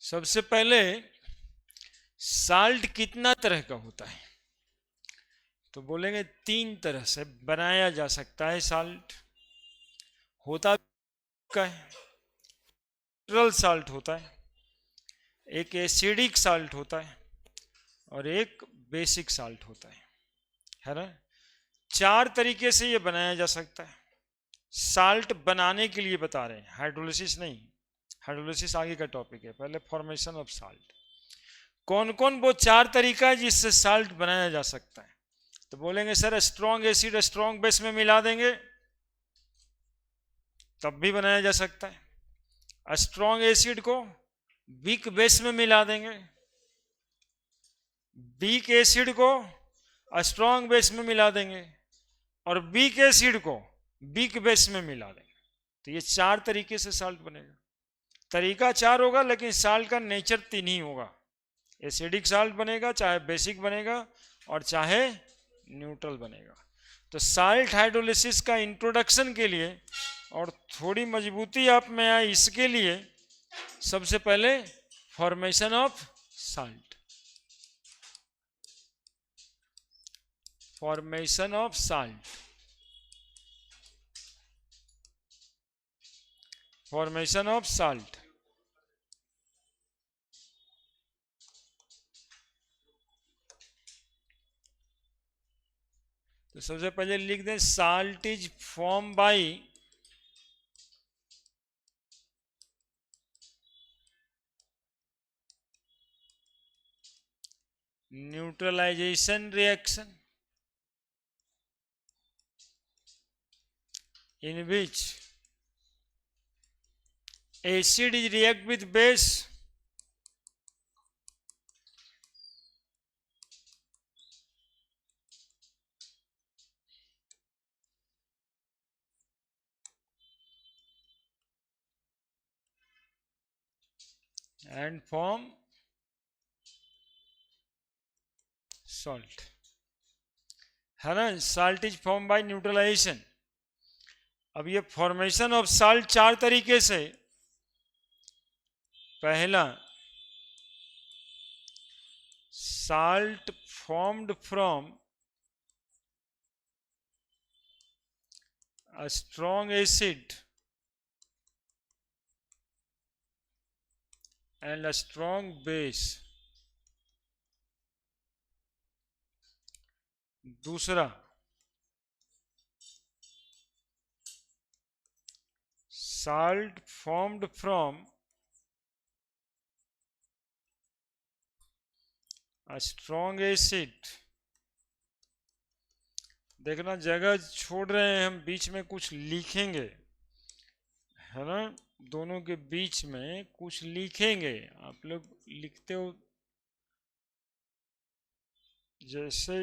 सबसे पहले साल्ट कितना तरह का होता है, तो बोलेंगे 3 तरह से बनाया जा सकता है साल्ट। होता क्या है, न्यूट्रल साल्ट होता है, एक एसिडिक साल्ट होता है और एक बेसिक साल्ट होता है ना। 4 तरीके से ये बनाया जा सकता है। साल्ट बनाने के लिए बता रहे हैं, हाइड्रोलिसिस नहीं। हाइड्रोलिसिस आगे का टॉपिक है, पहले फॉर्मेशन ऑफ साल्ट। कौन कौन वो 4 तरीका है जिससे साल्ट बनाया जा सकता है, तो बोलेंगे sir strong acid strong base में मिला देंगे तब भी बनाया जा सकता है। स्ट्रॉन्ग एसिड को वीक बेस में मिला देंगे, वीक एसिड को स्ट्रॉन्ग बेस में मिला देंगे और वीक एसिड को वीक बेस में मिला देंगे। तो ये 4 तरीके से साल्ट बनेगा। तरीका 4 होगा लेकिन साल्ट का नेचर 3 ही होगा। एसिडिक साल्ट बनेगा, चाहे बेसिक बनेगा और चाहे न्यूट्रल बनेगा। तो साल्ट हाइड्रोलिसिस का इंट्रोडक्शन के लिए और थोड़ी मजबूती आप में आए इसके लिए सबसे पहले formation of salt. Formation of salt, formation of salt. तो सबसे पहले लिख दें salt is form by neutralization reaction in which acid is react with base and form salt, है ना। Salt is form by neutralization. अब ये फॉर्मेशन ऑफ साल्ट 4 तरीके से। पहला, salt formed from a strong acid and a strong base। दूसरा, salt formed from a strong acid। देखना जगह छोड़ रहे हैं हम, बीच में कुछ लिखेंगे, है ना। दोनों के बीच में कुछ लिखेंगे, आप लोग लिखते हो जैसे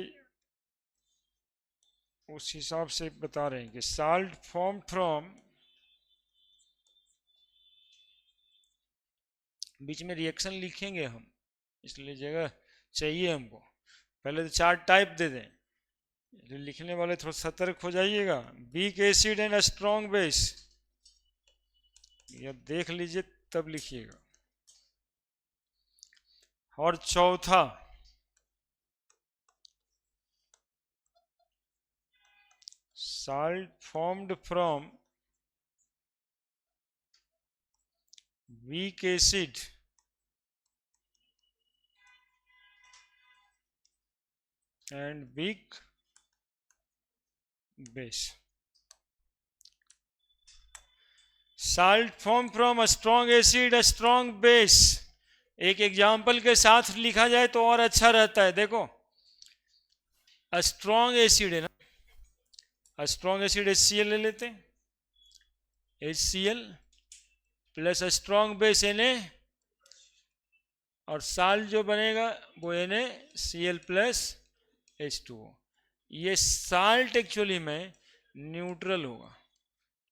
उस हिसाब से बता रहे हैं कि साल्ट फॉर्म फ्रॉम, बीच में रिएक्शन लिखेंगे हम, इसलिए जगह चाहिए हमको। पहले तो 4 टाइप दे दें, जो लिखने वाले थोड़ा सतर्क हो जाइएगा। Weak acid and strong base, या देख लीजिए तब लिखिएगा। और चौथा, salt formed from weak acid and weak base। Salt formed from a strong acid, a strong base। एक एग्जाम्पल के साथ लिखा जाए तो और अच्छा रहता है। देखो, स्ट्रॉन्ग एसिड है ना, स्ट्रॉन्ग एसिड HCl ले लेते हैं, HCl plus strong base Na, और साल्ट जो बनेगा वो NaCl प्लस H2O। ये साल्ट एक्चुअली में न्यूट्रल होगा।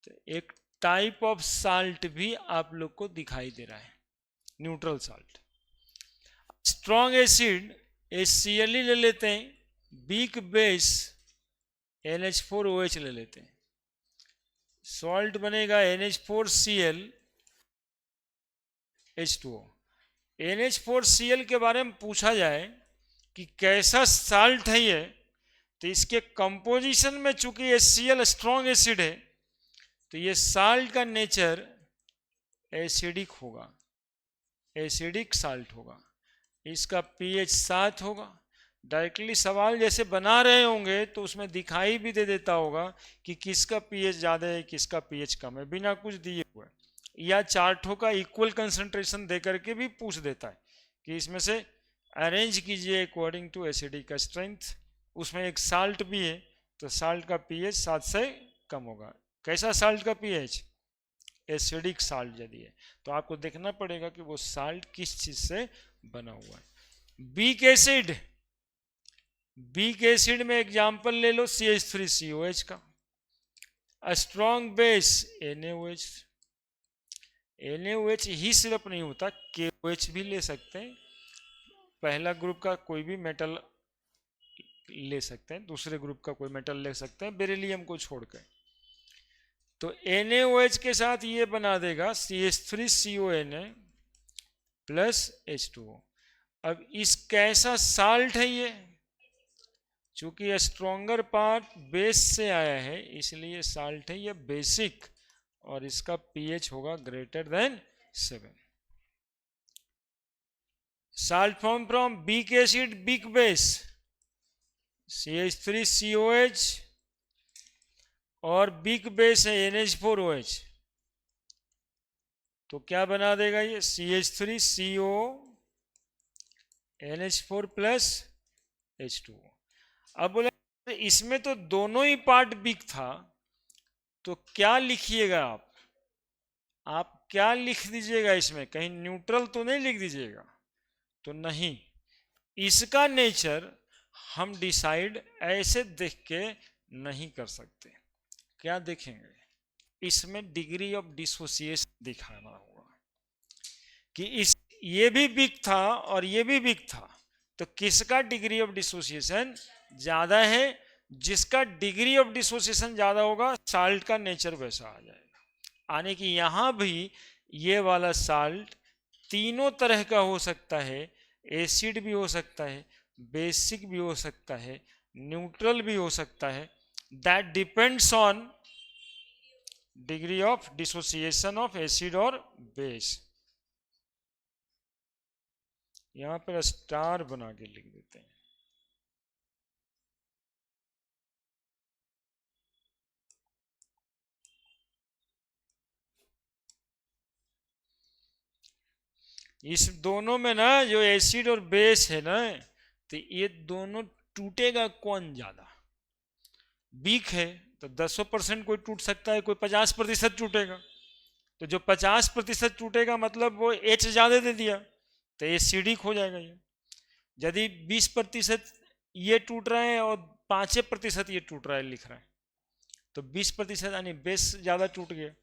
तो एक टाइप ऑफ साल्ट भी आप लोग को दिखाई दे रहा है, neutral salt. Strong acid HCl ही ले लेते हैं, वीक बेस NH4OH ले लेते हैं, सॉल्ट बनेगा NH4Cl H2O। NH4Cl के बारे में पूछा जाए कि कैसा साल्ट है ये, तो इसके कंपोजिशन में चूंकि HCl स्ट्रॉन्ग एसिड है, तो ये साल्ट का नेचर एसिडिक होगा, एसिडिक साल्ट होगा। इसका पीएच 7 होगा। डायरेक्टली सवाल जैसे बना रहे होंगे तो उसमें दिखाई भी दे देता होगा कि किसका पीएच ज़्यादा है, किसका पीएच कम है, बिना कुछ दिए हुए। या चार्टों का इक्वल कंसंट्रेशन दे करके भी पूछ देता है कि इसमें से अरेंज कीजिए अकॉर्डिंग टू एसिडिक का स्ट्रेंथ। उसमें एक साल्ट भी है, तो साल्ट का पीएच 7 से कम होगा। कैसा साल्ट का पीएच? एसिडिक साल्ट यदि है, तो आपको देखना पड़ेगा कि वो साल्ट किस चीज से बना हुआ है। बीक एसिड, बीक एसिड में एग्जांपल ले लो CH3COH का। स्ट्रॉन्ग बेस NaOH, NaOH ही सिर्फ नहीं होता, KOH भी ले सकते हैं। पहला ग्रुप का कोई भी मेटल ले सकते हैं, दूसरे ग्रुप का कोई मेटल ले सकते हैं, बेरिलियम को छोड़कर। तो NaOH के साथ ये बना देगा CH3CONa प्लस H2O। अब इस कैसा साल्ट है ये? चूंकि स्ट्रोंगर पार्ट बेस से आया है इसलिए साल्ट है ये बेसिक, और इसका पीएच होगा greater than 7। Salt form from weak acid weak base CH3COH, और बीक बेस है NH4OH, तो क्या बना देगा ये? CH3CO NH4 plus H2O। अब बोले इसमें तो दोनों ही पार्ट बीक था, तो क्या लिखिएगा आप क्या लिख दीजिएगा इसमें? कहीं न्यूट्रल तो नहीं लिख दीजिएगा? तो नहीं, इसका नेचर हम डिसाइड ऐसे देख के नहीं कर सकते। क्या देखेंगे? इसमें डिग्री ऑफ डिसोसिएशन दिखाना होगा कि इस ये भी बिग था और ये भी बिग था, तो किसका डिग्री ऑफ डिसोसिएशन ज्यादा है? जिसका डिग्री ऑफ डिसोसिएशन ज्यादा होगा साल्ट का नेचर वैसा आ जाएगा। यानी कि यहां भी ये वाला साल्ट तीनों तरह का हो सकता है, एसिड भी हो सकता है, बेसिक भी हो सकता है, न्यूट्रल भी हो सकता है। That depends on degree of dissociation of acid और बेस। यहां पर स्टार बना के लिख देते हैं। इस दोनों में ना जो एसिड और बेस है ना, तो ये दोनों टूटेगा कौन ज्यादा? वीक है तो 10% कोई टूट सकता है, कोई 50% टूटेगा। तो जो 50% टूटेगा मतलब वो एच ज्यादा दे दिया, तो एसिडिक हो जाएगा ये। यदि 20% ये टूट रहा है और 5% ये टूट रहा है लिख रहा है, तो 20% यानी बेस ज्यादा टूट गया,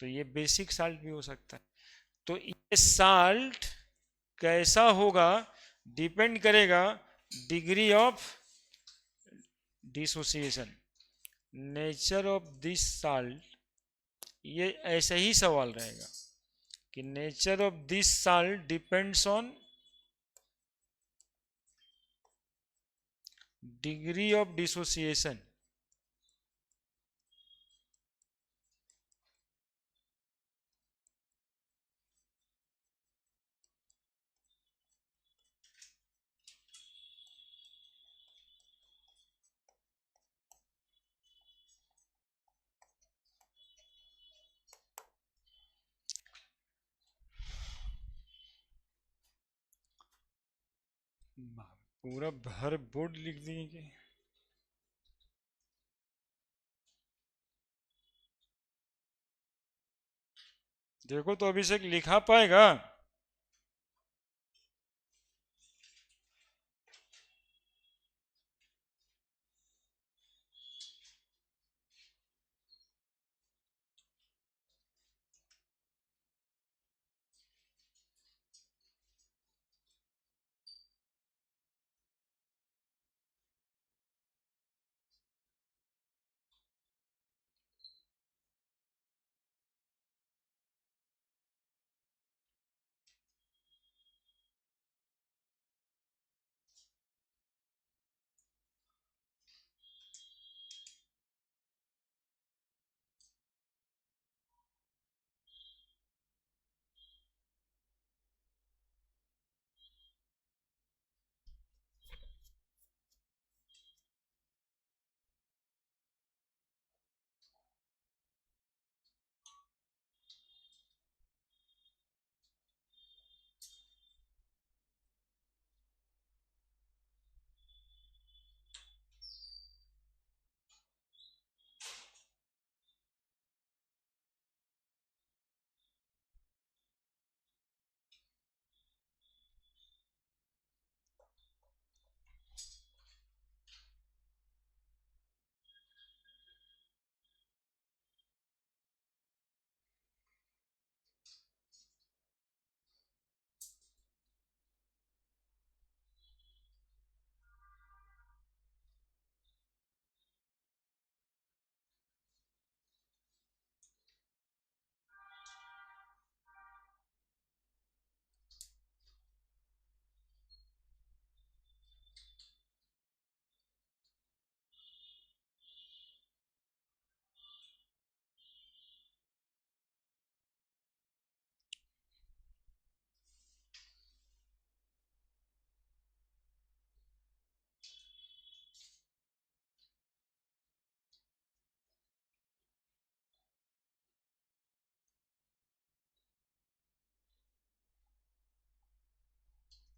तो ये बेसिक साल्ट भी हो सकता है। तो ये साल्ट कैसा होगा डिपेंड करेगा degree of dissociation, nature of this salt. ये ऐसा ही सवाल रहेगा कि nature of this salt depends on degree of dissociation. पूरा भर बोर्ड लिख दिए। देखो तो अभिषेक लिखा पाएगा?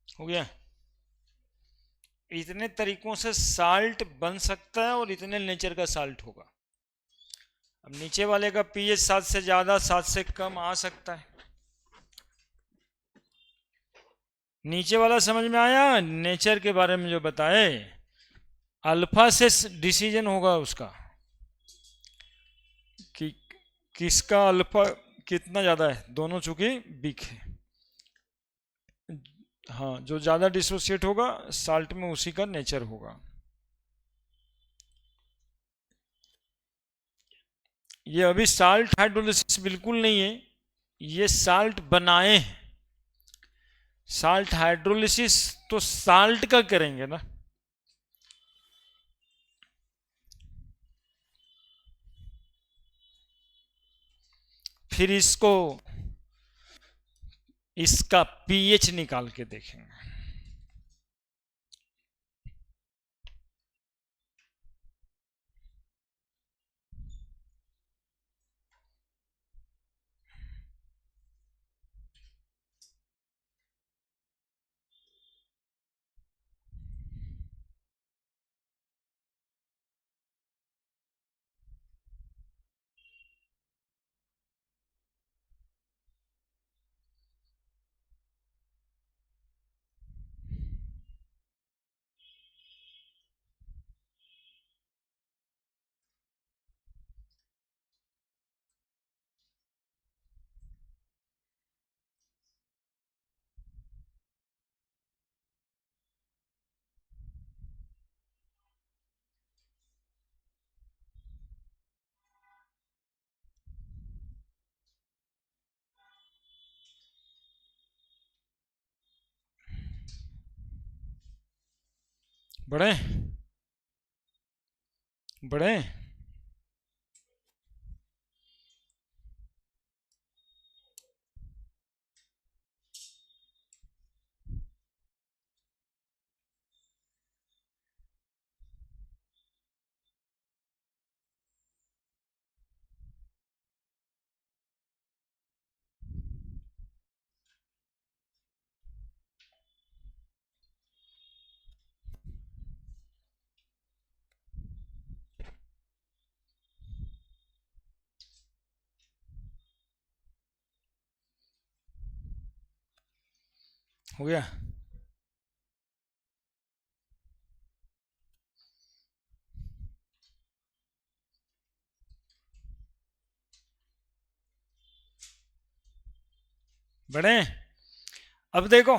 हो गया। इतने तरीकों से साल्ट बन सकता है और इतने नेचर का साल्ट होगा। अब नीचे वाले का पीएच 7 से ज्यादा 7 से कम आ सकता है। नीचे वाला समझ में आया? नेचर के बारे में जो बताए, अल्फा से डिसीजन होगा उसका कि किसका अल्फा कितना ज्यादा है, दोनों चूंकि वीक है। हाँ, जो ज्यादा डिसोसिएट होगा साल्ट में उसी का नेचर होगा। ये अभी साल्ट हाइड्रोलिसिस बिल्कुल नहीं है, ये साल्ट बनाए हैं। साल्ट हाइड्रोलिसिस तो साल्ट का करेंगे ना। फिर इसका पीएच निकाल के देखेंगे। बढ़े बढ़े। हो गया। बढ़े। अब देखो,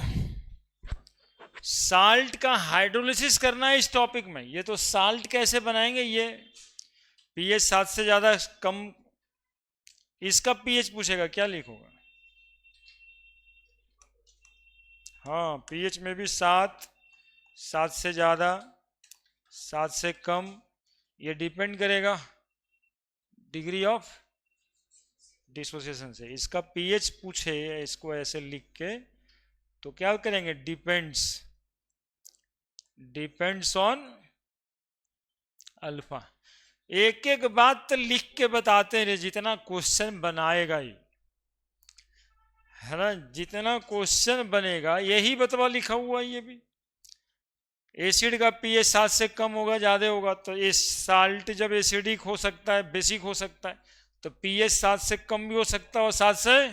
साल्ट का हाइड्रोलिसिस करना है इस टॉपिक में। ये तो साल्ट कैसे बनाएंगे, ये पीएच 7 से ज्यादा कम, इसका पीएच पूछेगा, क्या लिखोगा? हाँ, पीएच में भी 7, 7 से ज्यादा, 7 से कम, ये डिपेंड करेगा डिग्री ऑफ डिसोसिएशन से। इसका पीएच पूछे, इसको ऐसे लिख के तो क्या करेंगे? Depends on alpha. एक एक बात तो लिख के बताते रहे, जितना क्वेश्चन बनाएगा ही, है ना, जितना क्वेश्चन बनेगा यही बतवा लिखा हुआ है। ये भी एसिड का पीएच 7 से कम होगा, ज्यादा होगा, तो ये साल्ट जब एसिडिक हो सकता है, बेसिक हो सकता है, तो पीएच 7 से कम भी हो सकता है और 7 से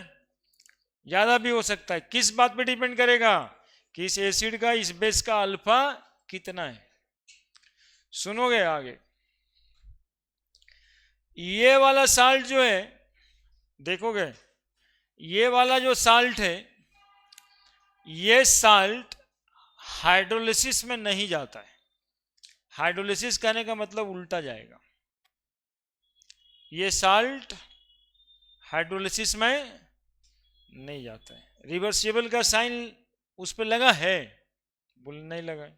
ज्यादा भी हो सकता है। किस बात पे डिपेंड करेगा? कि इस एसिड का, इस बेस का अल्फा कितना है। सुनोगे आगे, ये वाला साल्ट जो है, देखोगे, ये वाला जो साल्ट है, ये साल्ट हाइड्रोलिसिस में नहीं जाता है। हाइड्रोलिसिस कहने का मतलब उल्टा जाएगा। ये साल्ट हाइड्रोलिसिस में नहीं जाता है। रिवर्सिबल का साइन उस पर लगा है, बोल नहीं लगा है।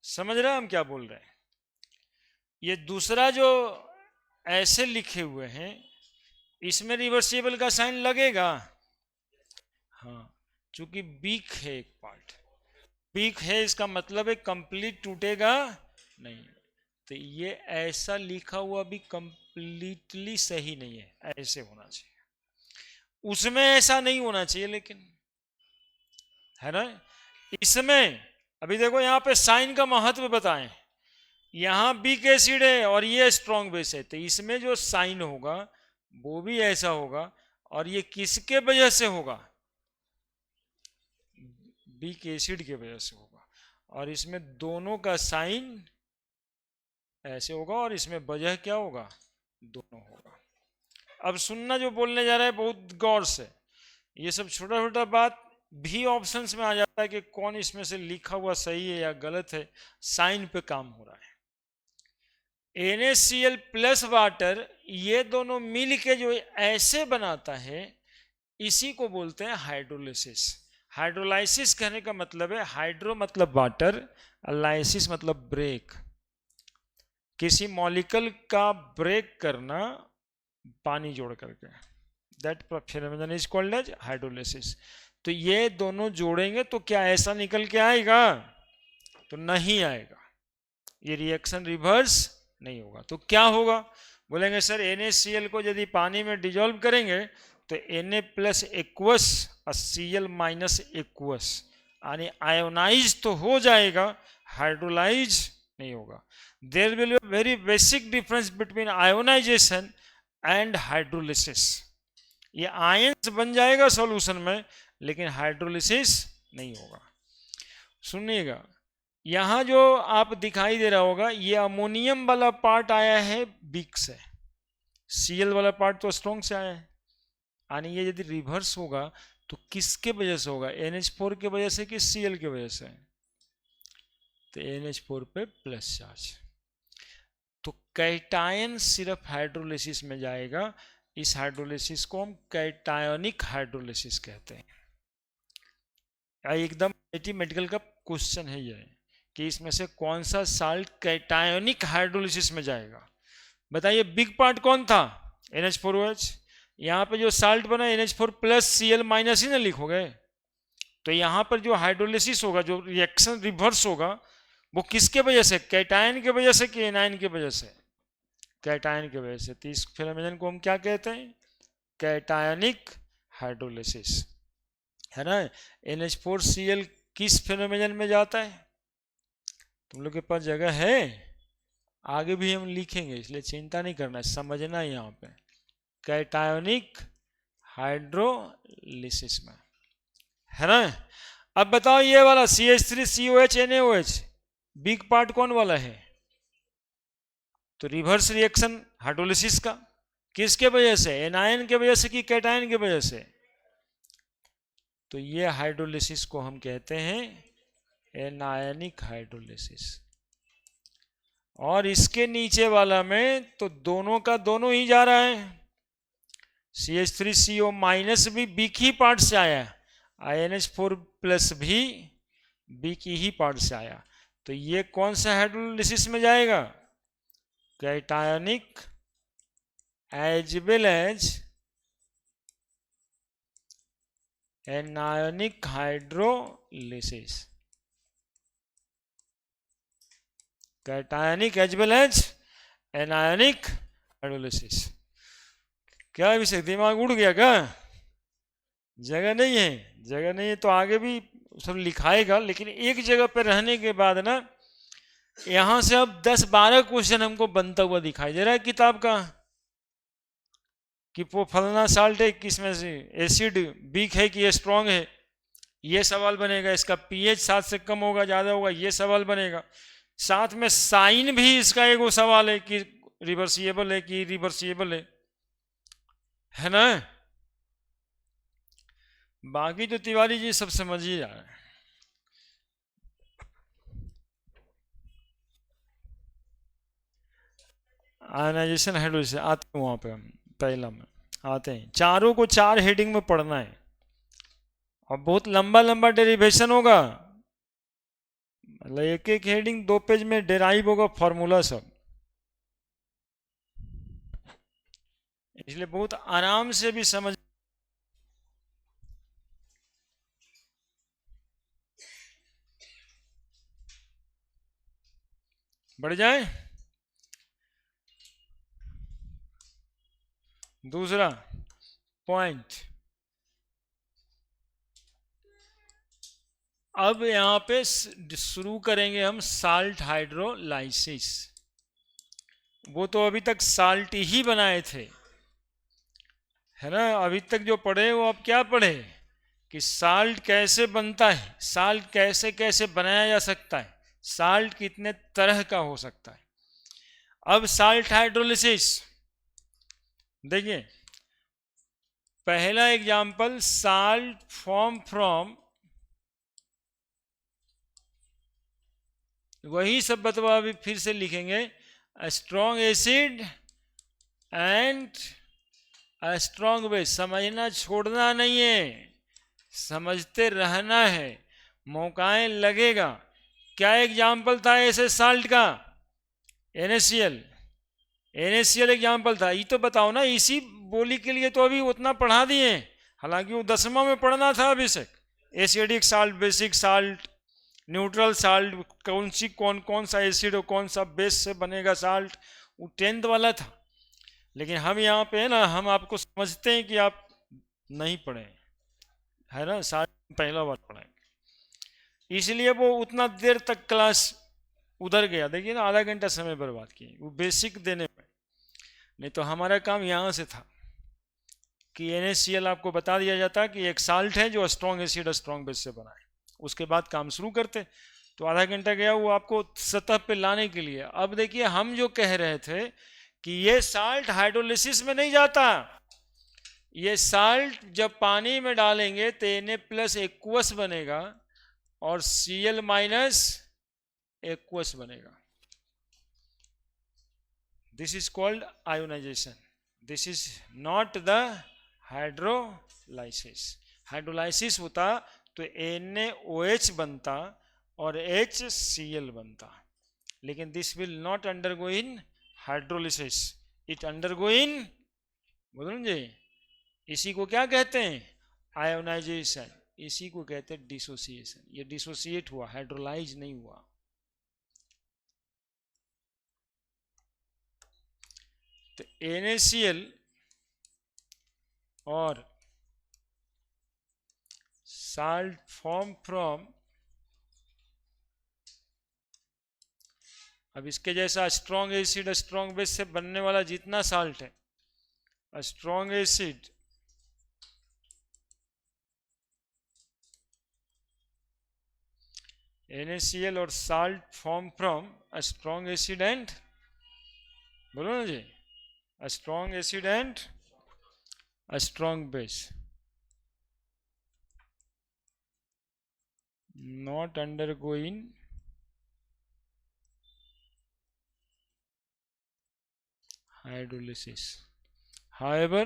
समझ रहे हैं हम क्या बोल रहे हैं? ये दूसरा जो ऐसे लिखे हुए हैं, इसमें रिवर्सिबल का साइन लगेगा। हाँ, चूंकि वीक है एक पार्ट, वीक है, इसका मतलब है कंप्लीट टूटेगा नहीं। तो ये ऐसा लिखा हुआ भी कंप्लीटली सही नहीं है, ऐसे होना चाहिए। उसमें ऐसा नहीं होना चाहिए, लेकिन है ना। इसमें अभी देखो यहाँ पे साइन का महत्व बताएं, यहाँ बीक एसिड है और ये स्ट्रॉन्ग बेस है, तो इसमें जो साइन होगा वो भी ऐसा होगा, और ये किसके वजह से होगा, बीक एसिड के वजह से होगा, और इसमें दोनों का साइन ऐसे होगा, और इसमें वजह क्या होगा, दोनों होगा। अब सुनना जो बोलने जा रहा है बहुत गौर से, ये सब छोटा छोटा बात भी ऑप्शंस में आ जाता है कि कौन इसमें से लिखा हुआ सही है या गलत है, साइन पे काम हो रहा है। NaCl प्लस वाटर, ये दोनों मिल के जो ऐसे बनाता है, इसी को बोलते हैं हाइड्रोलिसिस। हाइड्रोलाइसिस कहने का मतलब है, हाइड्रो मतलब वाटर, लाइसिस मतलब ब्रेक, किसी मॉलिक्यूल का ब्रेक करना पानी जोड़ करके, that phenomenon is called as hydrolysis. तो ये दोनों जोड़ेंगे तो क्या ऐसा निकल के आएगा, तो नहीं आएगा, ये रिएक्शन रिवर्स नहीं होगा। तो क्या होगा, बोलेंगे सर NaCl को यदि पानी में डिजोल्व करेंगे तो Na प्लस एक्वस और Cl माइनस एक्वस, यानी आयोनाइज तो हो जाएगा, हाइड्रोलाइज नहीं होगा। There will be very basic difference between ionization and hydrolysis. ये आयंस बन जाएगा सॉल्यूशन में, लेकिन हाइड्रोलिसिस नहीं होगा। सुनिएगा, यहाँ जो आप दिखाई दे रहा होगा, ये अमोनियम वाला पार्ट आया है बीक से, Cl वाला पार्ट तो स्ट्रॉन्ग से आया है, यानी ये यदि रिवर्स होगा तो किसके वजह से होगा, NH4 के वजह से कि Cl के वजह से, तो NH4 पे प्लस चार्ज, तो कैटायन सिर्फ हाइड्रोलिसिस में जाएगा। इस हाइड्रोलिसिस को हम कैटायोनिक हाइड्रोलिसिस कहते हैं। एकदम मेडिकल का क्वेश्चन है ये कि इसमें से कौन सा साल्ट कैटायोनिक हाइड्रोलिसिस में जाएगा। बताइए, बिग पार्ट कौन था, NH4OH, यहाँ पे जो साल्ट बना NH4 प्लस Cl माइनस ही ना लिखोगे, तो यहाँ पर जो हाइड्रोलिसिस होगा, जो रिएक्शन रिवर्स होगा, वो किसके वजह से, कैटायन के वजह से कि एनायन के वजह से, कैटायन के वजह से। तो इस फिनोमेनन को हम क्या कहते हैं, कैटायनिक हाइड्रोलिसिस, है ना। NH4Cl किस फिनोमेनन में जाता है, तुम लोग के पास जगह है, आगे भी हम लिखेंगे, इसलिए चिंता नहीं करना, समझना है यहाँ पे, कैटायोनिक हाइड्रोलिसिस में, है ना। अब बताओ ये वाला CH3COH NaOH, बिग पार्ट कौन वाला है, तो रिवर्स रिएक्शन हाइड्रोलिसिस का, किसके वजह से, एनायन के वजह से कि कैटायन के वजह से, तो ये हाइड्रोलिसिस को हम कहते हैं एनायनिक हाइड्रोलिसिस। और इसके नीचे वाला में तो दोनों का दोनों ही जा रहा है, CH3CO माइनस भी बीक ही पार्ट से आया है, NH4 प्लस भी बीक ही पार्ट से आया, तो ये कौन सा हाइड्रोलिसिस में जाएगा, cationic as well as anionic hydrolysis, cationic as well as anionic hydrolysis. क्या विषय, दिमाग उड़ गया क्या, जगह नहीं है, जगह नहीं है तो आगे भी सब लिखाएगा, लेकिन एक जगह पर रहने के बाद ना, यहां से अब 10-12 क्वेश्चन हमको बनता हुआ दिखाई दे रहा है किताब का, कि वो फलना साल्ट है, किसमें से एसिड बीक है कि ये स्ट्रॉन्ग है, ये सवाल बनेगा, इसका pH 7 से कम होगा ज़्यादा होगा, ये सवाल बनेगा, साथ में साइन भी इसका एक सवाल है कि रिवर्सिएबल है कि रिवर्सिएबल है ना। बाकी तो तिवारी जी सब समझ ही जा रहे हैं। आयनाइजेशन हाइड्रोलिसिस आते हैं, वहाँ पे हम पहला में आते हैं, चारों को 4 हेडिंग में पढ़ना है, और बहुत लंबा लंबा डेरिवेशन होगा, मतलब एक एक हेडिंग 2 पेज में डेराइव होगा फॉर्मूला सब, इसलिए बहुत आराम से भी समझ। बढ़ जाए, दूसरा पॉइंट, अब यहाँ पे शुरू करेंगे हम साल्ट हाइड्रोलाइसिस। वो तो अभी तक साल्ट ही बनाए थे, है ना। अभी तक जो पढ़े वो अब क्या पढ़े कि साल्ट कैसे बनता है, साल्ट कैसे कैसे बनाया जा सकता है, साल्ट कितने तरह का हो सकता है। अब साल्ट हाइड्रोलिसिस देखिए, पहला एग्जांपल साल्ट फॉर्म फ्रॉम, वही सब बतवा भी फिर से लिखेंगे, strong acid and strong base. समझना छोड़ना नहीं है, समझते रहना है, मौकाएं लगेगा। क्या एग्जाम्पल था ऐसे साल्ट का? NaCl। NaCl एग्जाम्पल था, ये तो बताओ ना, इसी बोली के लिए तो अभी उतना पढ़ा दिए, हालांकि वो 10वां में पढ़ना था अभी से। Acidic salt, basic salt, neutral salt, कौन कौन सा एसिड और कौन सा बेस से बनेगा साल्ट, वो 10th वाला था। लेकिन हम यहाँ पे है ना, हम आपको समझते हैं कि आप नहीं पढ़े, है ना, साल्ट पहला बार पढ़े, इसलिए वो उतना देर तक क्लास उधर गया। देखिए ना, आधा घंटा समय बर्बाद किए वो बेसिक देने में। नहीं तो हमारा काम यहाँ से था कि NaCl आपको बता दिया जाता कि एक साल्ट है जो स्ट्रॉन्ग एसिड और स्ट्रॉन्ग बेस से बना है, उसके बाद काम शुरू करते। तो आधा घंटा गया वो आपको सतह पे लाने के लिए। अब देखिए, हम जो कह रहे थे कि ये साल्ट हाइड्रोलिसिस में नहीं जाता, ये साल्ट जब पानी में डालेंगे तो Na+ एक्वस बनेगा और Cl- एक्वस बनेगा। This is called ionisation, this is not the hydrolysis. Hydrolysis होता तो NaOH बनता और HCl बनता, लेकिन this will not undergo in hydrolysis, it undergo इन, बोलो जी, इसी को क्या कहते हैं? आयोनाइजेशन। इसी को कहते हैं डिसोसिएशन। ये डिसोसिएट हुआ, हाइड्रोलाइज नहीं हुआ। तो NaCl और साल्ट फॉर्म फ्रॉम, अब इसके जैसा स्ट्रॉन्ग एसिड स्ट्रॉन्ग बेस से बनने वाला जितना साल्ट है, स्ट्रॉन्ग एसिड NaCl और salt form from strong acid and, बोलो ना जी, strong acid and strong base, not undergoing hydrolysis, however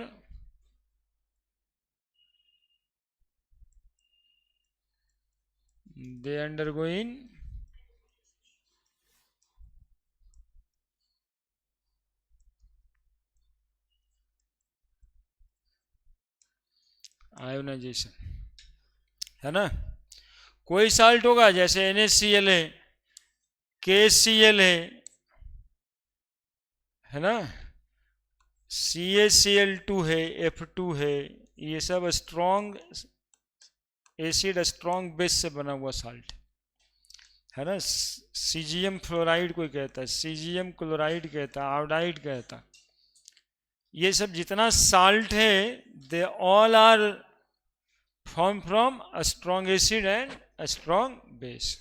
they undergoing ionisation, है ना। कोई साल्ट होगा जैसे NaCl है, KCl है ना, CaCl2 है, F2 है, ये सब स्ट्रॉन्ग एसिड स्ट्रॉन्ग बेस से बना हुआ साल्ट है ना। सीजियम फ्लोराइड कोई कहता है, सीजियम क्लोराइड कहता है, आयोडाइड कहता है, ये सब जितना साल्ट है they all are form from a strong acid and a strong base.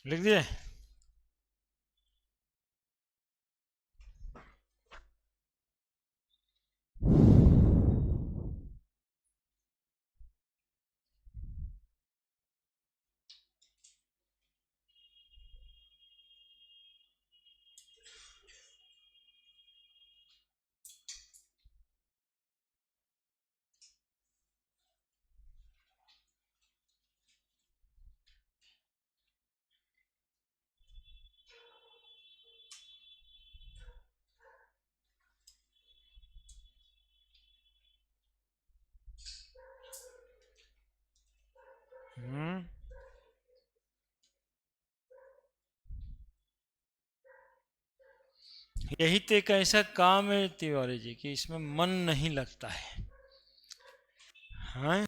लिख दिए। हम्म, यही तो एक ऐसा काम है तिवारी जी कि इसमें मन नहीं लगता है। हाँ,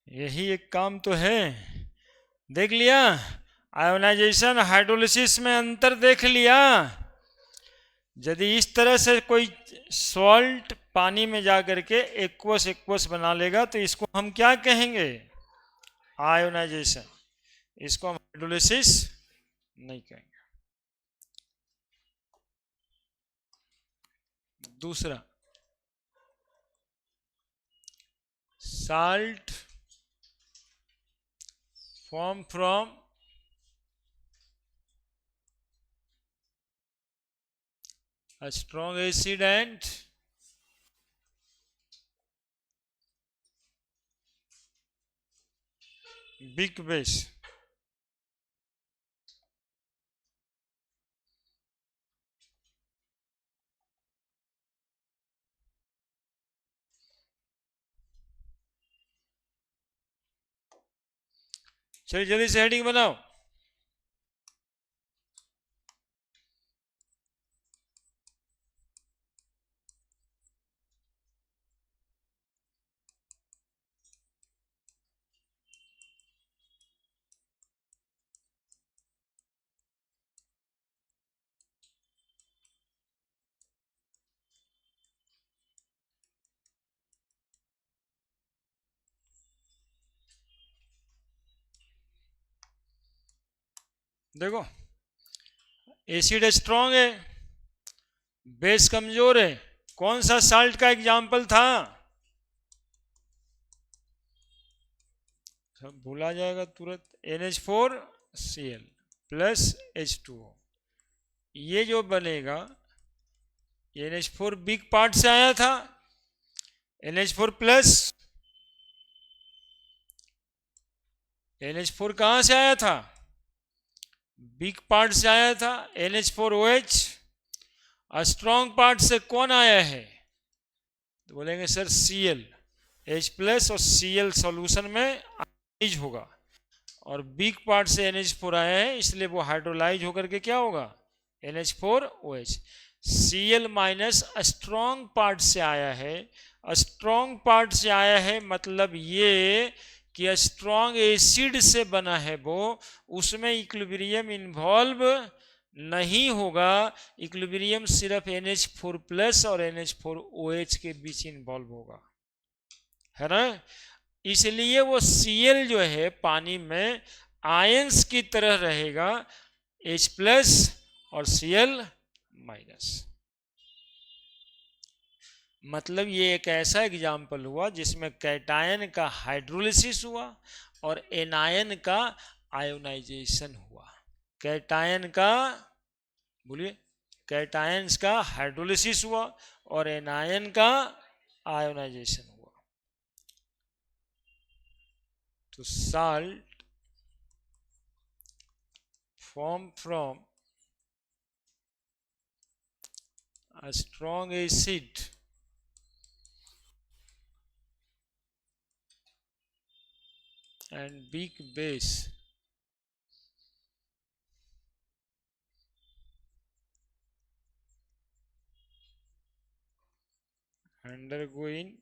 यही एक काम तो है। देख लिया, आयोनाइजेशन हाइड्रोलिसिस में अंतर देख लिया। यदि इस तरह से कोई सॉल्ट पानी में जा करके एक्वस एक्वस बना लेगा तो इसको हम क्या कहेंगे? आयोनाइजेशन। इसको हम हाइड्रोलिसिस नहीं कहेंगे। दूसरा, salt formed from a strong acid and weak base. चलिए जल्दी से हेडिंग बनाओ। देखो, एसिड स्ट्रांग है, बेस कमजोर है। कौन सा साल्ट का एग्जाम्पल था? सब भूला जाएगा तुरंत। NH4Cl plus H2O। ये जो बनेगा, NH4 बिग पार्ट से आया था, NH4 प्लस NH4 कहां से आया था? बिग पार्ट से आया था। NH4OH स्ट्रॉन्ग पार्ट से कौन आया है? तो बोलेंगे सर Cl, H प्लस और Cl सॉल्यूशन में आयोनाइज होगा, और बिग पार्ट से NH4 आया है इसलिए वो हाइड्रोलाइज होकर के क्या होगा? NH4OH। Cl minus strong part से आया है। स्ट्रॉन्ग पार्ट से आया है मतलब ये कि स्ट्रॉन्ग एसिड से बना है वो, उसमें इक्विलिब्रियम इन्वॉल्व नहीं होगा। इक्विलिब्रियम सिर्फ NH4 प्लस और NH4OH के बीच इन्वॉल्व होगा, है ना। इसलिए वो Cl जो है पानी में आयंस की तरह रहेगा, H प्लस और Cl माइनस। मतलब ये एक ऐसा एग्जाम्पल हुआ जिसमें कैटायन का हाइड्रोलिसिस हुआ और एनायन का आयोनाइजेशन हुआ। कैटायन का, बोलिए, कैटायंस का हाइड्रोलिसिस हुआ और एनायन का आयोनाइजेशन हुआ। तो salt form from a strong acid and weak base undergoing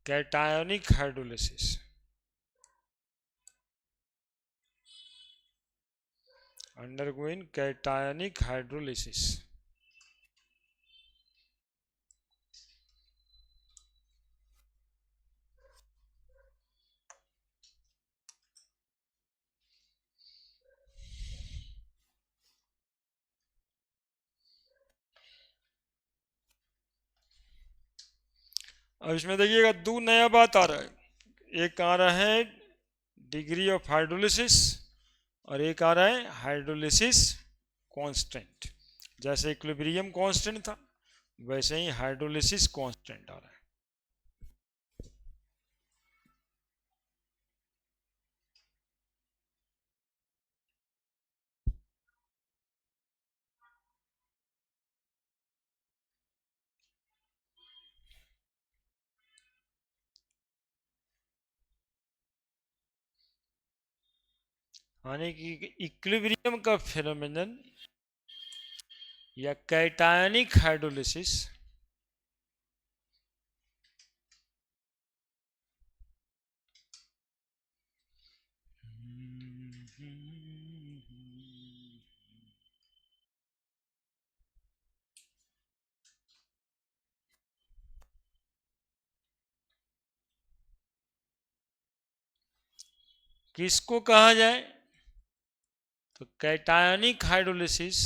cationic hydrolysis, undergoing cationic hydrolysis। अब इसमें देखिएगा दो नया बात आ रहा है। एक आ रहा है डिग्री ऑफ हाइड्रोलिसिस और एक आ रहा है हाइड्रोलिसिस कांस्टेंट। जैसे इक्विलिब्रियम कांस्टेंट था वैसे ही हाइड्रोलिसिस कांस्टेंट आ रहा है। यानी कि इक्विलिब्रियम का फेनोमेनन या कैटायनिक हाइड्रोलिसिस किसको कहा जाए? तो cationic hydrolysis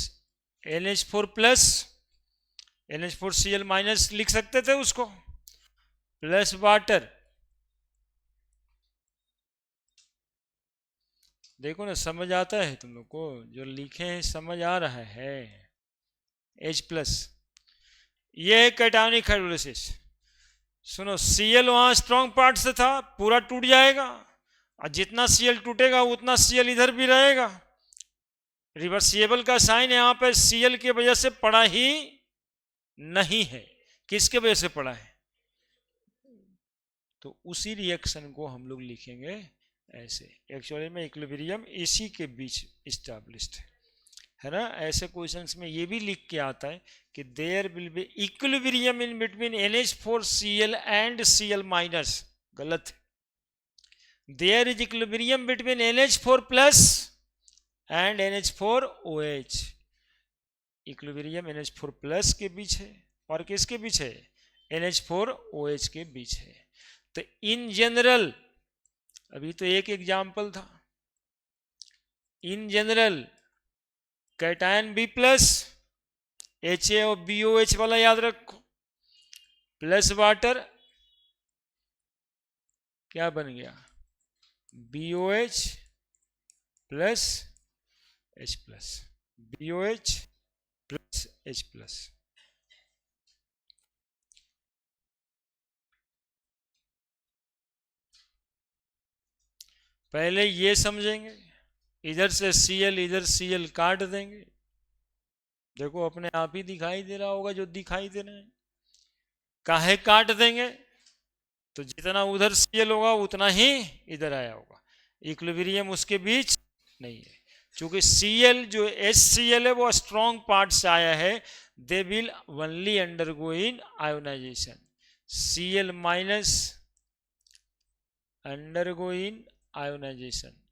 NH4 plus NH4Cl minus लिख सकते थे उसको, प्लस वाटर। देखो ना, समझ आता है तुम लोग को? जो लिखे हैं समझ आ रहा है? H प्लस, ये है कैटायनिक हाइड्रोलिसिस। सुनो, Cl वहां स्ट्रॉन्ग पार्ट से था, पूरा टूट जाएगा और जितना Cl टूटेगा उतना Cl इधर भी रहेगा। रिवर्सिबल का साइन यहाँ पे Cl की वजह से पड़ा ही नहीं है। किसके वजह से पड़ा है? तो उसी रिएक्शन को हम लोग लिखेंगे ऐसे। एक्चुअली में इक्विलिब्रियम इसी के बीच इस्टेब्लिश्ड है ना। ऐसे क्वेश्चंस में ये भी लिख के आता है कि there will be equilibrium in between NH4Cl and Cl minus. गलत। There is equilibrium between NH4 plus and NH4OH। Equilibrium NH4 plus के बीच है और किसके बीच है? NH4OH के बीच है। तो इन जनरल, अभी तो एक एग्जाम्पल था, in general cation B plus HA और BOH वाला याद रखो, प्लस वाटर क्या बन गया? BOH plus H plus, BOH plus H plus. पहले ये समझेंगे, इधर से Cl इधर Cl काट देंगे। देखो अपने आप ही दिखाई दे रहा होगा जो दिखाई दे रहे हैं। काहे काट देंगे? तो जितना उधर Cl होगा उतना ही इधर आया होगा। इक्विलिब्रियम उसके बीच नहीं है, क्योंकि Cl जो HCl है वो स्ट्रॉन्ग पार्ट से आया है। They will only undergo in ionization. Cl minus undergo in ionization.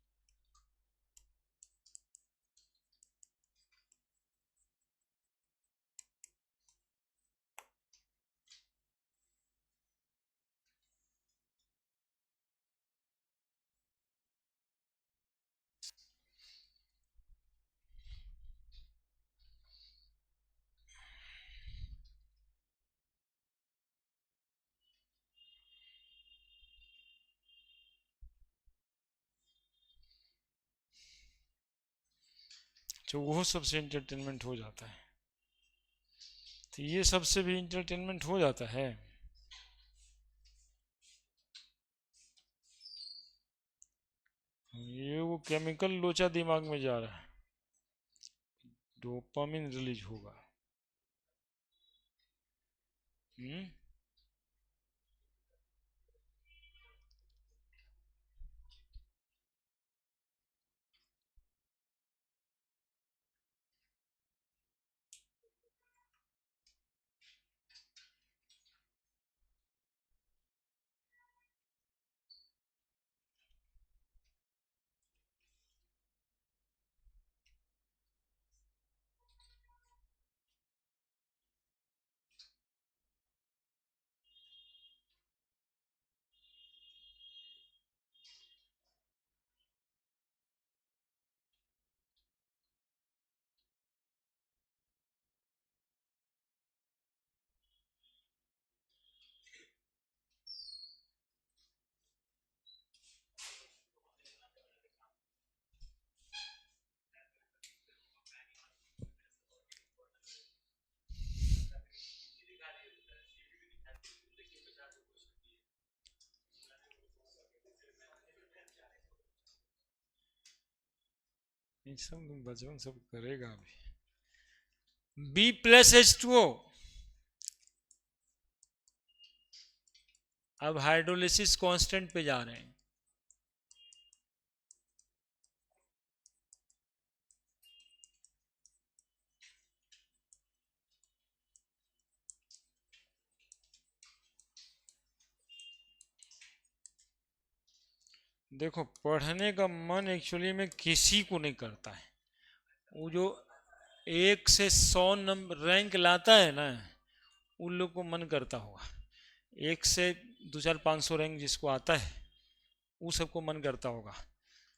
तो वो सबसे इंटरटेनमेंट हो जाता है। तो ये सबसे भी इंटरटेनमेंट हो जाता है। ये वो केमिकल लोचा दिमाग में जा रहा है, डोपामिन रिलीज होगा। हम्म। ये सब बचपन सब करेगा अभी। B+H2O। अब हाइड्रोलिसिस कांस्टेंट पे जा रहे हैं। देखो पढ़ने का मन एक्चुअली में किसी को नहीं करता है। वो जो 1 से 100 नंबर रैंक लाता है ना, उन लोग को मन करता होगा। 1 से 2 4 500 रैंक जिसको आता है, वो सबको मन करता होगा।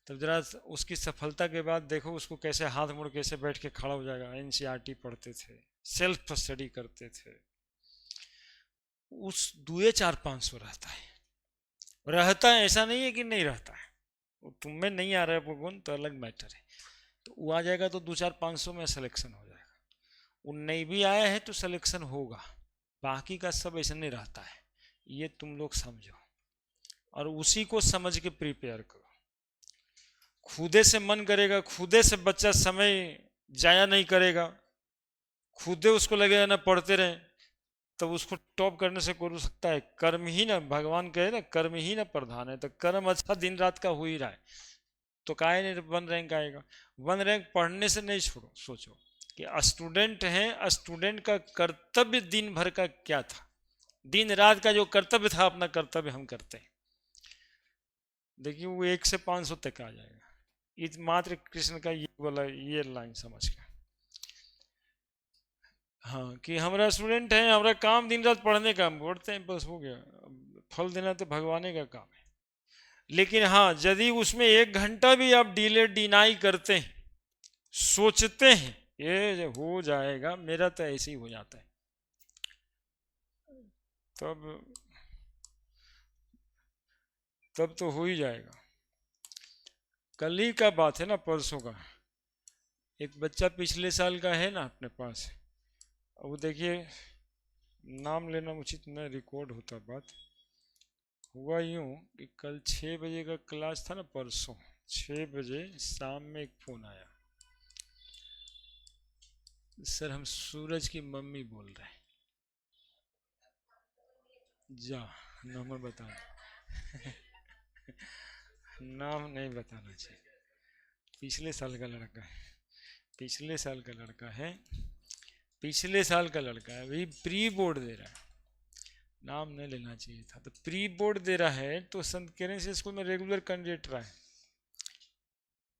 तब जरा उसकी सफलता के बाद देखो उसको कैसे हाथ मुड़ कैसे बैठ के खड़ा हो जाएगा। एनसीईआरटी पढ़ते थे, सेल्फ स्टडी करते थे, उस 2 4 500 रहता है। ऐसा नहीं है कि नहीं रहता है। वो तुम में नहीं आ रहा है वो गुण तो अलग मैटर है। तो वो आ जाएगा तो 2 4 500 में सिलेक्शन हो जाएगा। वो नहीं भी आया है तो सिलेक्शन होगा। बाकी का सब ऐसा नहीं रहता है, ये तुम लोग समझो और उसी को समझ के प्रिपेयर करो। खुदे से मन करेगा, खुदे से बच्चा समय जाया नहीं करेगा, खुदे उसको लगेगा ना पढ़ते रहे, तब उसको टॉप करने से कोई रोक सकता है? कर्म ही ना, भगवान कहे ना कर्म ही ना प्रधान है। तो कर्म अच्छा दिन रात का हो ही रहा है, तो काहे नहीं 1 रैंक आएगा। 1 रैंक पढ़ने से नहीं छोड़ो, सोचो कि स्टूडेंट हैं, स्टूडेंट का कर्तव्य दिन भर का क्या था, दिन रात का जो कर्तव्य था अपना कर्तव्य हम करते हैं। देखिए वो 1 से 500 तक आ जाएगा। इस मात्र कृष्ण का ये बोला, ये लाइन समझ के, हाँ कि हमारा स्टूडेंट है, हमारा काम दिन रात पढ़ने का, हम पढ़ते हैं बस हो गया। फल देना तो भगवान का काम है। लेकिन हाँ यदि उसमें 1 घंटा भी आप डिले डिनाई करते हैं, सोचते हैं ये हो जाएगा, मेरा तो ऐसे ही हो जाता है, तब तब तो हो ही जाएगा। कल ही का बात है ना, परसों का। एक बच्चा पिछले साल का है ना अपने पास, अब देखिए नाम लेना उचित न, रिकॉर्ड होता बात। हुआ यूं कि कल 6 बजे का क्लास था ना, परसों 6 बजे शाम में एक फ़ोन आया, सर हम सूरज की मम्मी बोल रहे हैं। जा नाम बता नाम नहीं बताना चाहिए। पिछले साल का लड़का है, पिछले साल का लड़का है, पिछले साल का लड़का है, अभी प्री बोर्ड दे रहा है। नाम नहीं लेना चाहिए था। तो प्री बोर्ड दे रहा है तो संत केरन से स्कूल में रेगुलर कैंडिडेट रहा है।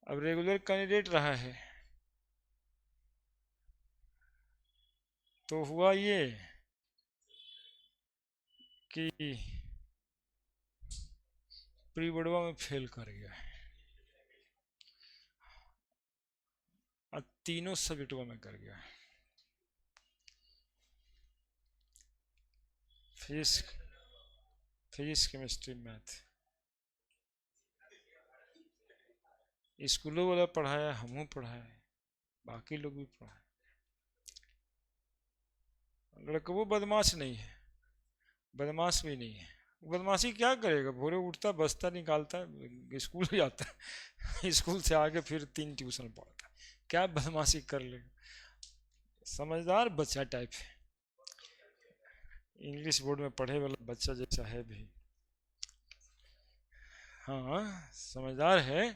अब रेगुलर कैंडिडेट रहा है तो हुआ ये कि प्री बोर्डवा में फेल कर गया है और तीनों सब्जेक्टों में कर गया है। Physics, physics chemistry math. स्कूलों वाला पढ़ाया, हमहू पढ़ाया, बाकी लोग भी पढ़ाए। लड़का वो बदमाश नहीं है, बदमाश भी नहीं है। बदमाशी क्या करेगा, भोरे उठता बस्ता निकालता है स्कूल जाता है स्कूल से आके फिर 3 ट्यूशन पढ़ता है, क्या बदमाशी कर लेगा। समझदार बच्चा टाइप है, इंग्लिश बोर्ड में पढ़े वाला बच्चा जैसा है भी। हाँ समझदार है,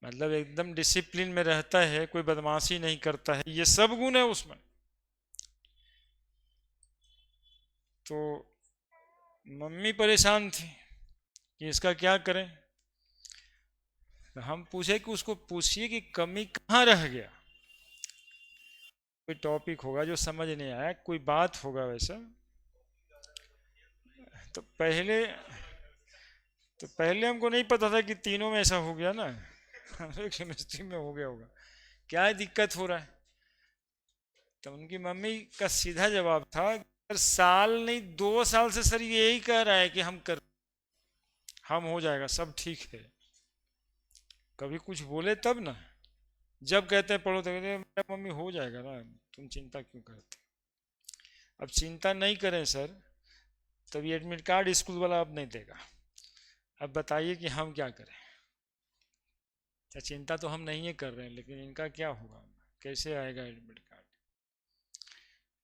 मतलब एकदम डिसिप्लिन में रहता है, कोई बदमाशी नहीं करता है, ये सब गुण है उसमें। तो मम्मी परेशान थी कि इसका क्या करें। तो हम पूछे कि उसको पूछिए कि कमी कहाँ रह गया, कोई टॉपिक होगा जो समझ नहीं आया, कोई बात होगा वैसा। तो पहले तो पहले हमको नहीं पता था कि तीनों में ऐसा हो गया ना केमिस्ट्री में हो गया होगा, क्या दिक्कत हो रहा है। तो उनकी मम्मी का सीधा जवाब था, साल नहीं 2 साल से सर यही कह रहा है कि हम हो जाएगा, सब ठीक है। कभी कुछ बोले तब ना, जब कहते हैं पढ़ो तो कहते हैं मेरा मम्मी हो जाएगा ना, तुम चिंता क्यों करते। अब चिंता नहीं करें सर, तभी एडमिट कार्ड स्कूल वाला अब नहीं देगा। अब बताइए कि हम क्या करें। अच्छा, चिंता तो हम नहीं कर रहे हैं, लेकिन इनका क्या होगा, कैसे आएगा एडमिट कार्ड।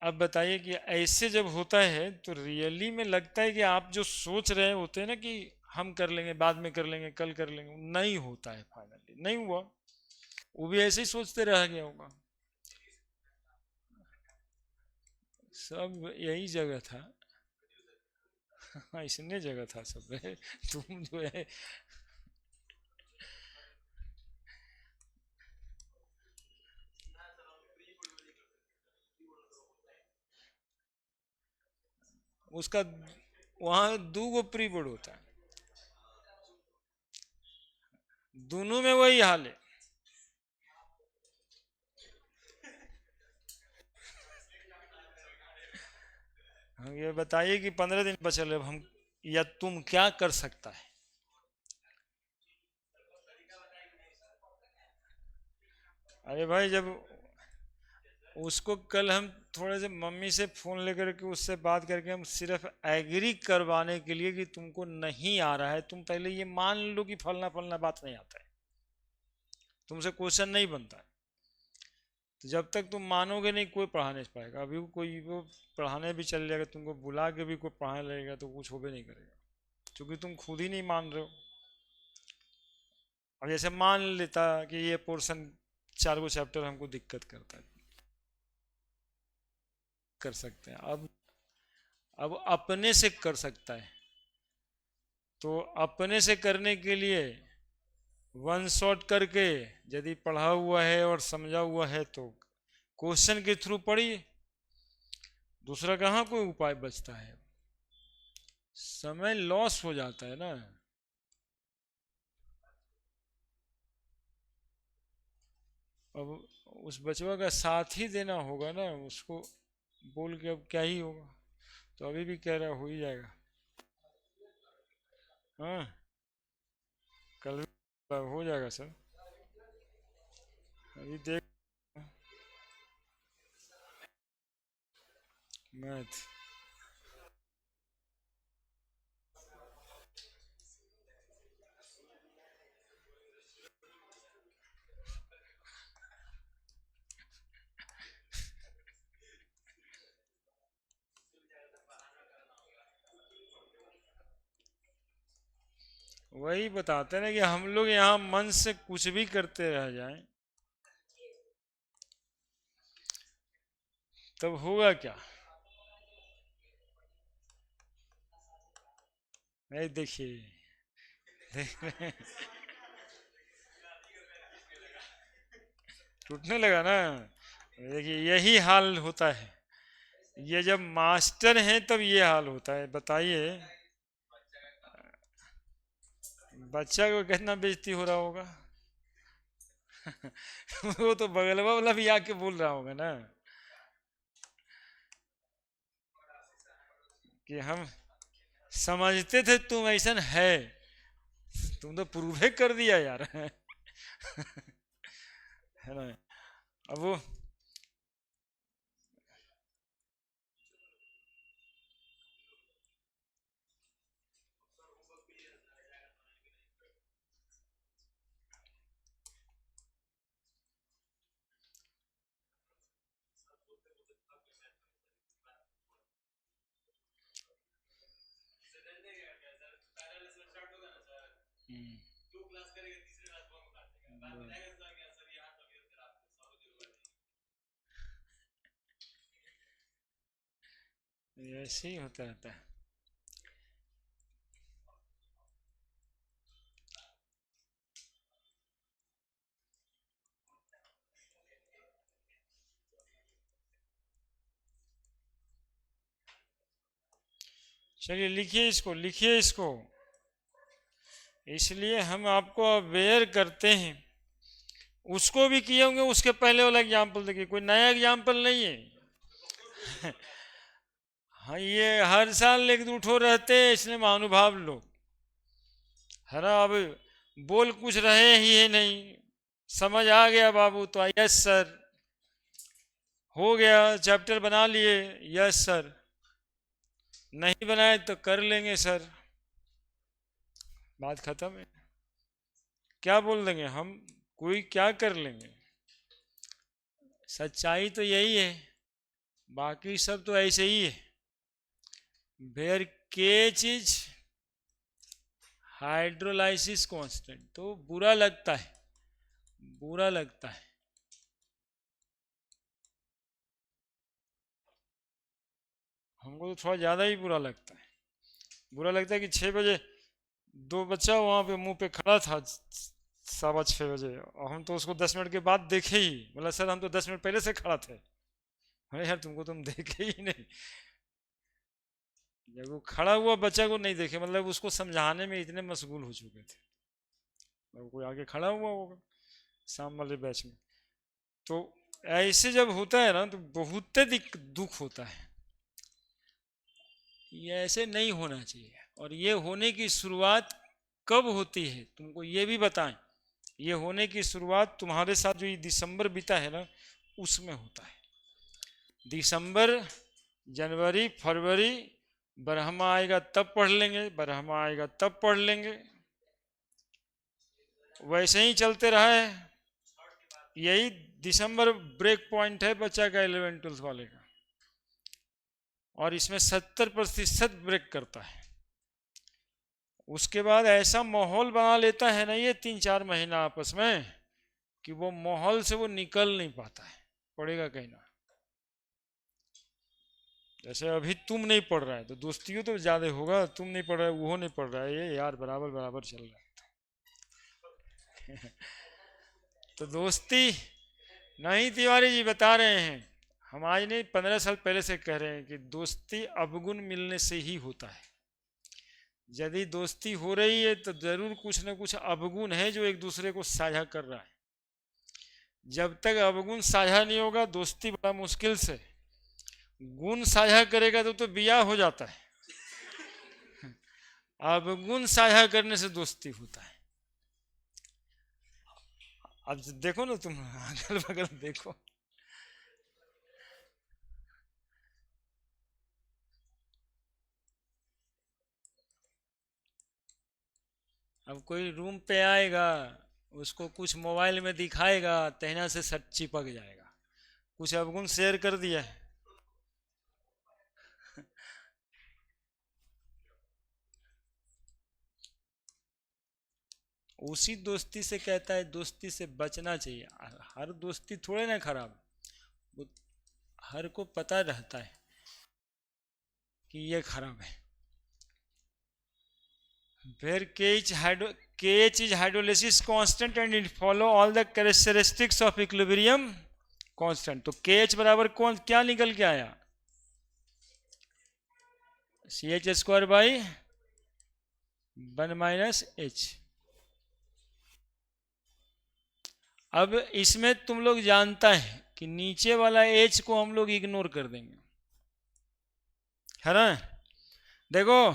अब बताइए कि ऐसे जब होता है तो रियली में लगता है कि आप जो सोच रहे होते हैं ना कि हम कर लेंगे, बाद में कर लेंगे, कल कर लेंगे, नहीं होता है, फाइनली नहीं हुआ। वो भी ऐसे ही सोचते रह गया होगा। सब यही जगह था। हाँ, इसने जगह था सब है। तुम जो है, उसका वहां दो गो प्री बोर्ड होता है, दोनों में वही हाल है। हम ये बताइए कि 15 दिन बचल है, अब हम या तुम क्या कर सकता है। अरे भाई, जब उसको कल हम थोड़े से मम्मी से फोन लेकर के उससे बात करके हम सिर्फ एग्री करवाने के लिए कि तुमको नहीं आ रहा है, तुम पहले ये मान लो कि फलना फलना बात नहीं आता है, तुमसे क्वेश्चन नहीं बनता है। तो जब तक तुम मानोगे नहीं, कोई पढ़ा नहीं पाएगा। अभी कोई वो पढ़ाने भी चल जाएगा, तुमको बुला के भी कोई पढ़ाने लगेगा तो कुछ हो भी नहीं करेगा, क्योंकि तुम खुद ही नहीं मान रहे हो। अब जैसे मान लेता कि ये पोर्शन 4 गो चैप्टर हमको दिक्कत करता है, कर सकते हैं। अब अपने से कर सकता है, तो अपने से करने के लिए वन शॉट करके, यदि पढ़ा हुआ है और समझा हुआ है तो क्वेश्चन के थ्रू पढ़िए, दूसरा कहाँ कोई उपाय बचता है। समय लॉस हो जाता है ना। अब उस बचवा का साथ ही देना होगा ना, उसको बोल के अब क्या ही होगा। तो अभी भी कह रहा हो ही जाएगा। हाँ, कल भी हो जाएगा सर। अभी देख, मैथ। वही बताते हैं ना कि हम लोग यहाँ मन से कुछ भी करते रह जाएं, तब होगा क्या। नहीं, देखिए, टूटने लगा ना। देखिए, यही हाल होता है। ये जब मास्टर हैं तब ये हाल होता है, बताइए। बच्चा को कितना बेइज्जती हो रहा होगा। वो तो बगलवा वाला भी आके बोल रहा होगा ना कि हम समझते थे तुम ऐसा है, तुम तो प्रूव कर दिया यार। है ना। अब वो, हम्म, ऐसे ही होता रहता है। चलिए, लिखिए इसको, लिखिए इसको। इसलिए हम आपको अवेयर करते हैं। उसको भी किए होंगे, उसके पहले वाला एग्जाम्पल देखिए, कोई नया एग्जाम्पल नहीं है। हाँ, ये हर साल एक दूठो रहते हैं, इसलिए महानुभाव लोग, है ना। अब बोल कुछ रहे ही है नहीं, समझ आ गया बाबू तो यस सर, हो गया, चैप्टर बना लिए, यस सर, नहीं बनाए तो कर लेंगे सर, बात खत्म है। क्या बोल देंगे हम, कोई क्या कर लेंगे, सच्चाई तो यही है, बाकी सब तो ऐसे ही है। वेयर केच इज हाइड्रोलाइसिस कांस्टेंट, तो बुरा लगता है, बुरा लगता है। हमको तो थोड़ा ज़्यादा ही बुरा लगता है। बुरा लगता है कि 6 बजे दो बच्चा वहाँ पे मुंह पे खड़ा था 6:15 बजे, और हम तो उसको 10 मिनट के बाद देखे ही, बोला सर हम तो 10 मिनट पहले से खड़ा थे। अरे यार तुमको तुम देखे ही नहीं, जब वो खड़ा हुआ बच्चा को नहीं देखे, मतलब उसको समझाने में इतने मशगूल हो चुके थे, मतलब कोई आगे खड़ा हुआ होगा शाम वाले बैच में। तो ऐसे जब होता है ना तो बहुत दुख होता है। ये ऐसे नहीं होना चाहिए, और ये होने की शुरुआत कब होती है तुमको ये भी बताएं। ये होने की शुरुआत तुम्हारे साथ जो ये दिसंबर बीता है ना उसमें होता है। दिसंबर, जनवरी, फरवरी, ब्रह्मा आएगा तब पढ़ लेंगे, ब्रह्मा आएगा तब पढ़ लेंगे, वैसे ही चलते रहा है। यही दिसंबर ब्रेक पॉइंट है बच्चा का 11th-12th वाले का, और इसमें 70% ब्रेक करता है। उसके बाद ऐसा माहौल बना लेता है ना ये 3-4 महीना आपस में, कि वो माहौल से वो निकल नहीं पाता है, पढ़ेगा कहीं ना। जैसे अभी तुम नहीं पढ़ रहा है तो दोस्तियों तो ज्यादा होगा, तुम नहीं पढ़ रहा है वो नहीं पढ़ रहा है, ये यार बराबर बराबर चल रहा है। तो दोस्ती नहीं, तिवारी जी बता रहे हैं, हम आज नहीं 15 साल पहले से कह रहे हैं कि दोस्ती अवगुण मिलने से ही होता है। यदि दोस्ती हो रही है तो जरूर कुछ न कुछ अवगुण है जो एक दूसरे को साझा कर रहा है। जब तक अवगुण साझा नहीं होगा दोस्ती बड़ा मुश्किल से, गुण साझा करेगा तो बिया हो जाता है। अवगुण साझा करने से दोस्ती होता है। अब देखो ना तुम अगल बगल देखो, अब कोई रूम पे आएगा, उसको कुछ मोबाइल में दिखाएगा, तहना से सट चिपक जाएगा, कुछ अवगुण शेयर कर दिया है। उसी दोस्ती से कहता है दोस्ती से बचना चाहिए। हर दोस्ती थोड़े ना खराब, वो हर को पता रहता है कि ये खराब है। Where KH is hydrolysis constant and it follow all the characteristics of equilibrium constant। तो KH बराबर कौन क्या निकल के आया, CH² / 1 - अब इसमें तुम लोग जानता है कि नीचे वाला H को हम लोग इग्नोर कर देंगे, है ना। देखो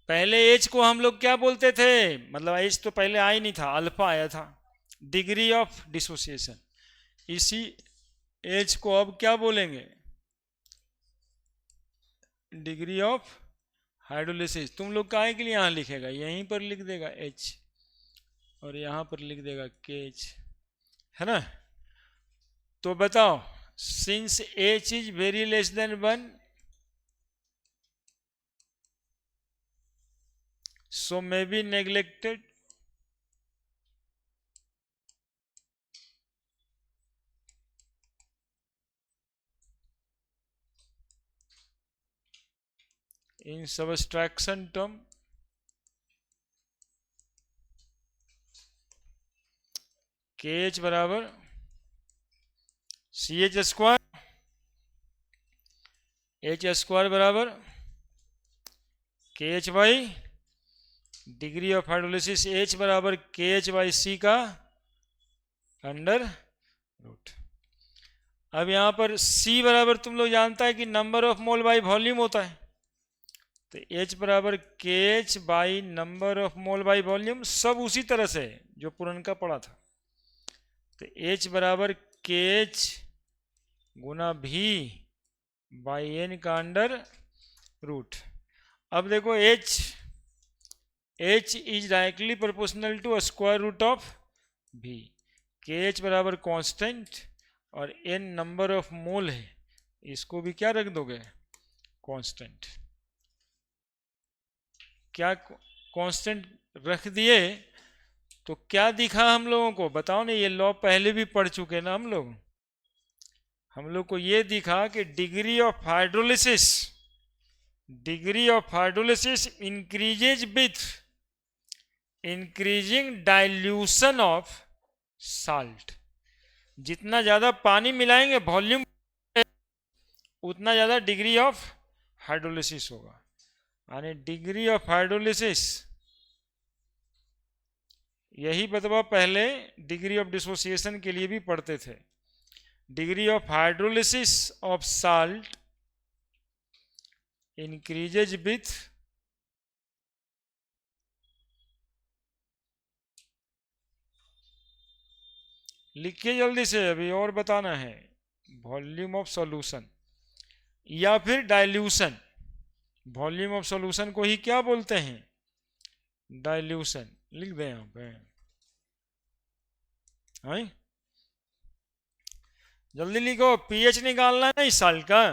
पहले H को हम लोग क्या बोलते थे, मतलब H तो पहले आया नहीं था, अल्फा आया था, डिग्री ऑफ डिसोसिएशन। इसी H को अब क्या बोलेंगे, डिग्री ऑफ हाइड्रोलिसिस। तुम लोग काहे के लिए यहाँ लिखेगा, यहीं पर लिख देगा H और यहाँ पर लिख देगा KH, है ना। तो बताओ, since H is very less than 1, so may be neglected। in subtraction term, KH बराबर CH², H² बराबर KH/, degree of hydrolysis H बराबर KH/C का अंडर रूट। अब यहाँ पर C बराबर तुम लोग जानता है कि number of mole by volume होता है, तो H बराबर KH/ number of mole by volume, सब उसी तरह से जो पुरनका पड़ा था। तो H बराबर KH गुना V/N का अंडर रूट। अब देखो H is directly proportional to square root of V, के एच बराबर कांस्टेंट और एन नंबर ऑफ मोल है, इसको भी क्या रख दोगे, कांस्टेंट। क्या कांस्टेंट रख दिए तो क्या दिखा हम लोगों को, बताओ ना, ये लॉ पहले भी पढ़ चुके ना हम लोग को ये दिखा कि degree of hydrolysis increases with increasing dilution of salt. जितना ज़्यादा पानी मिलाएंगे वॉल्यूम, उतना ज़्यादा डिग्री ऑफ हाइड्रोलिसिस होगा। यानी डिग्री ऑफ हाइड्रोलिसिस, यही बतवा पहले डिग्री ऑफ डिसोसिएशन के लिए भी पढ़ते थे। Degree of hydrolysis of salt increases with लिखिए जल्दी से, अभी और बताना है, वॉल्यूम ऑफ सॉल्यूशन या फिर डाइल्यूशन। वॉल्यूम ऑफ सॉल्यूशन को ही क्या बोलते हैं, डाइल्यूशन। लिख दें यहाँ पे, हाँ जल्दी लिखो, पीएच निकालना है ना इस साल का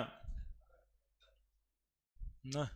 ना।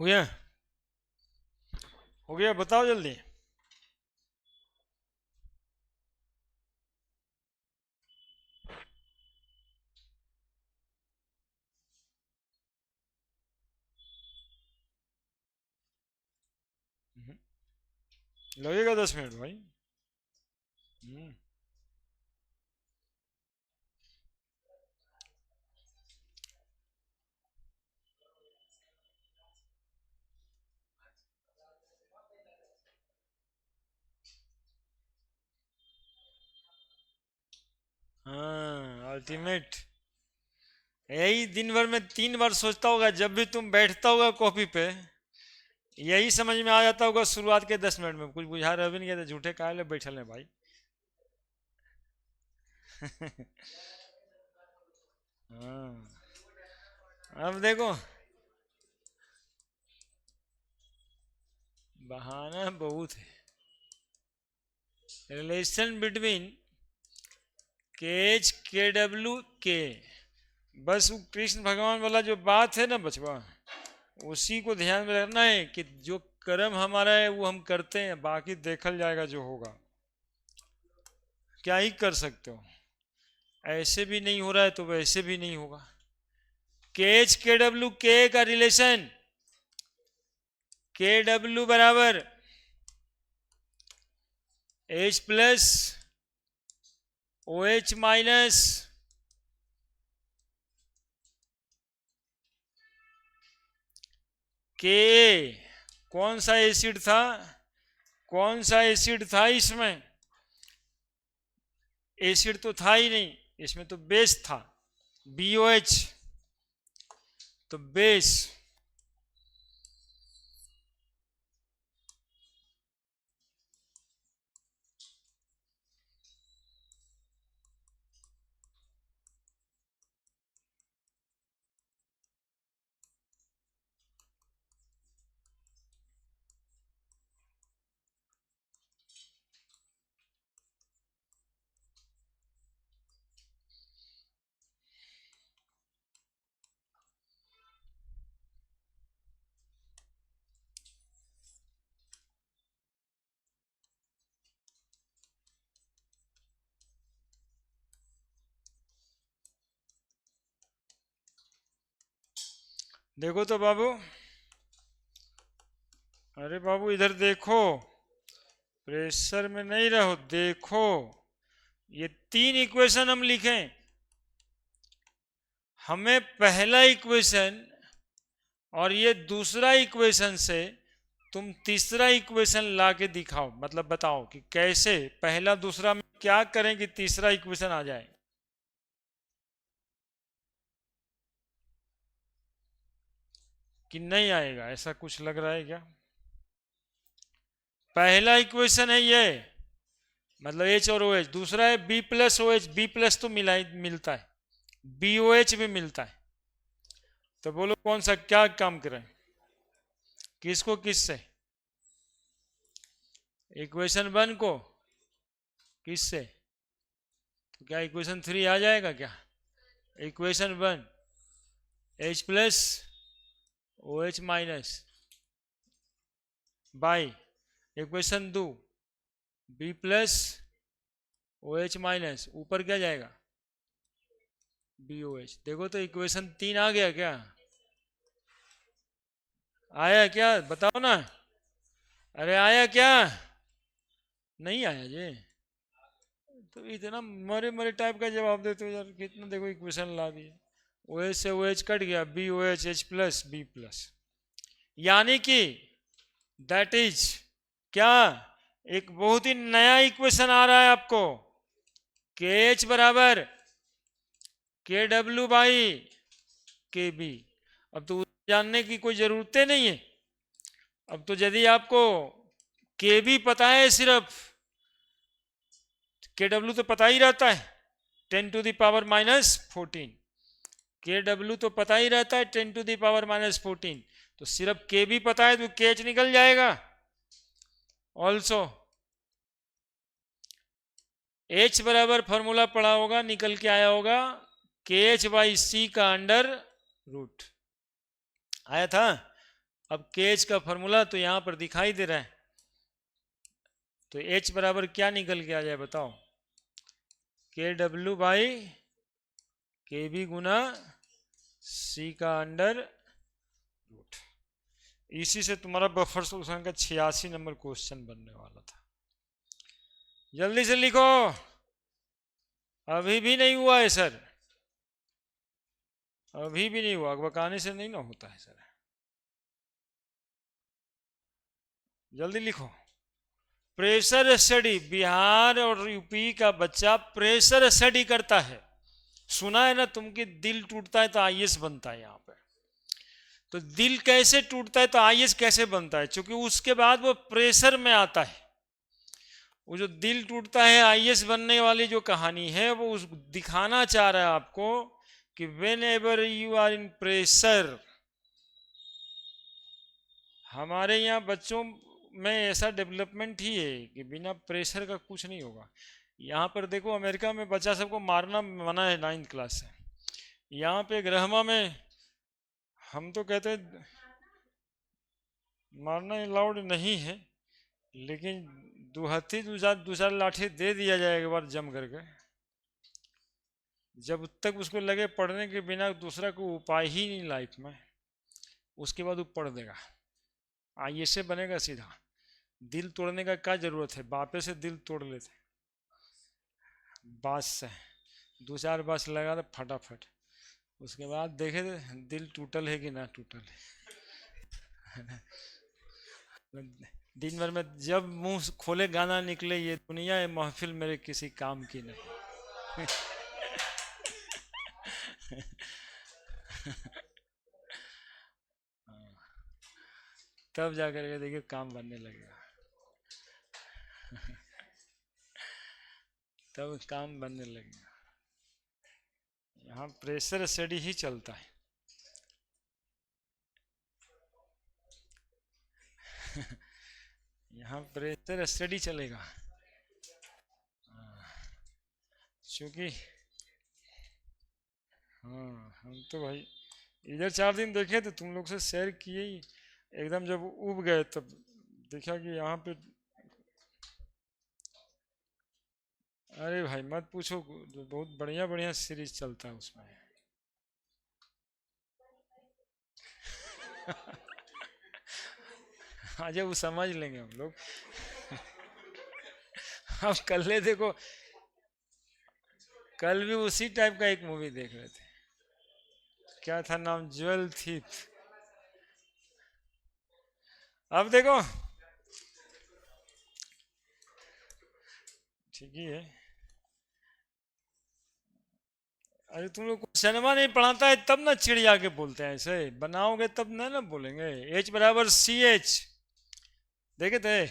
हो गया, हो गया, बताओ जल्दी। लगेगा 10 मिनट भाई। हम्म, हाँ अल्टीमेट, यही दिन भर में 3 बार सोचता होगा, जब भी तुम बैठता होगा कॉपी पे, यही समझ में आ जाता होगा शुरुआत के 10 मिनट में, कुछ बुझा रहे भी नहीं, कहते झूठे काहे बैठल है भाई। हाँ, अब देखो, बहाना बहुत है। रिलेशन बिटवीन के एच के डब्ल्यू के, बस वो कृष्ण भगवान वाला जो बात है ना बचवा, उसी को ध्यान में रखना है कि जो कर्म हमारा है वो हम करते हैं, बाकी देखल जाएगा जो होगा। क्या ही कर सकते हो, ऐसे भी नहीं हो रहा है तो वैसे भी नहीं होगा। के एच के डब्ल्यू के का रिलेशन, के डब्ल्यू बराबर H plus O H minus के। कौन सा एसिड था, कौन सा एसिड था इसमें, एसिड तो था ही नहीं, इसमें तो बेस था, BOH, तो बेस। देखो तो बाबू, अरे बाबू इधर देखो, प्रेशर में नहीं रहो, देखो ये तीन इक्वेशन हम लिखें, हमें पहला इक्वेशन और ये दूसरा इक्वेशन से तुम तीसरा इक्वेशन ला के दिखाओ, मतलब बताओ कि कैसे पहला दूसरा में क्या करें कि तीसरा इक्वेशन आ जाए। कि नहीं आएगा, ऐसा कुछ लग रहा है क्या? पहला इक्वेशन है ये, मतलब एच और ओ एच, दूसरा है B plus O H, B plus तो मिलता है, बी ओ एच भी मिलता है, तो बोलो कौन सा क्या काम करें, किसको किससे, इक्वेशन वन को किससे, तो क्या इक्वेशन थ्री आ जाएगा क्या? Equation one H plus O H minus by equation दो B plus O H minus, ऊपर क्या जाएगा बी ओ एच। देखो तो इक्वेशन तीन आ गया क्या, आया क्या बताओ ना, अरे आया क्या, नहीं आया जी, तो इतना मरे मरे टाइप का जवाब देते हो यार, कितना देखो इक्वेशन ला दिए, ओ एच से ओ एच कट गया, B O H H plus B plus, यानी कि दैट इज क्या, एक बहुत ही नया इक्वेशन आ रहा है आपको, के एच बराबर के डब्ल्यू बाई के बी। अब तो जानने की कोई जरूरत नहीं है, अब तो यदि आपको के बी पता है, सिर्फ के डब्ल्यू तो पता ही रहता है 10⁻⁻14, के डब्ल्यू तो पता ही रहता है 10⁻⁻14, तो सिर्फ के बी पता है तो के एच निकल जाएगा। ऑल्सो एच बराबर फॉर्मूला पढ़ा होगा, निकल के आया होगा के एच बाई सी का अंडर रूट आया था। अब के एच का फॉर्मूला तो यहां पर दिखाई दे रहा है, तो एच बराबर क्या निकल के आ जाए बताओ, के डब्ल्यू बाई के बी गुना सी का अंडर रूट। इसी से तुम्हारा बफर सोल्यूशन का 86 नंबर क्वेश्चन बनने वाला था। जल्दी से लिखो, अभी भी नहीं हुआ है सर, अभी भी नहीं हुआ, बकाने से नहीं ना होता है सर, जल्दी लिखो। प्रेशर स्टडी, बिहार और यूपी का बच्चा प्रेशर स्टडी करता है, सुना है ना तुम कि दिल टूटता है तो आईएएस बनता है, यहाँ पे तो दिल कैसे टूटता है तो आईएएस कैसे बनता है, क्योंकि उसके बाद वो प्रेशर में आता है, वो जो दिल टूटता है आईएएस बनने वाली जो कहानी है वो उस दिखाना चाह रहा है आपको कि whenever you are in pressure, हमारे यहाँ बच्चों में ऐसा डेवलपमेंट ही है कि बिना प्रेशर का कुछ नहीं होगा। यहाँ पर देखो अमेरिका में बच्चा सबको मारना मना है 9th क्लास से, यहाँ पे ग्रहमा में हम तो कहते हैं मारना अलाउड नहीं है, लेकिन दुहत्थी दो चार लाठी दे दिया जाए एक बार जम करके, जब तक उसको लगे पढ़ने के बिना दूसरा को उपाय ही नहीं लाइफ में, उसके बाद वो पढ़ देगा, आइए से बनेगा सीधा। दिल तोड़ने का क्या जरूरत है, बापे से दिल तोड़ लेते, बांस से दो चार बांस लगा दे फटाफट, उसके बाद देखे दिल टूटल है कि ना टूटल है। दिन भर में जब मुंह खोले गाना निकले, ये दुनिया है महफिल मेरे किसी काम की नहीं। तब जाकर के देखिए काम बनने लगेगा, तब काम बनने लगेगा। यहाँ प्रेशर स्टडी ही चलता है। यहाँ प्रेशर स्टडी चलेगा, क्योंकि हाँ हम तो भाई इधर 4 दिन देखे तो तुम लोग से शेयर किए ही, एकदम जब उब गए तब देखा कि यहाँ पे, अरे भाई मत पूछो, बहुत बढ़िया बढ़िया सीरीज चलता है उसमें। अजय वो समझ लेंगे हम लोग। अब कल देखो, कल भी उसी टाइप का एक मूवी देख रहे थे, क्या था नाम, ज्वेल थीफ। अब देखो, ठीक ही है। अरे तुम लोग को सिनेमा नहीं पढ़ाता है तब ना चिड़िया के बोलते हैं, ऐसे बनाओगे तब ना बोलेंगे। H बराबर CH, देखे थे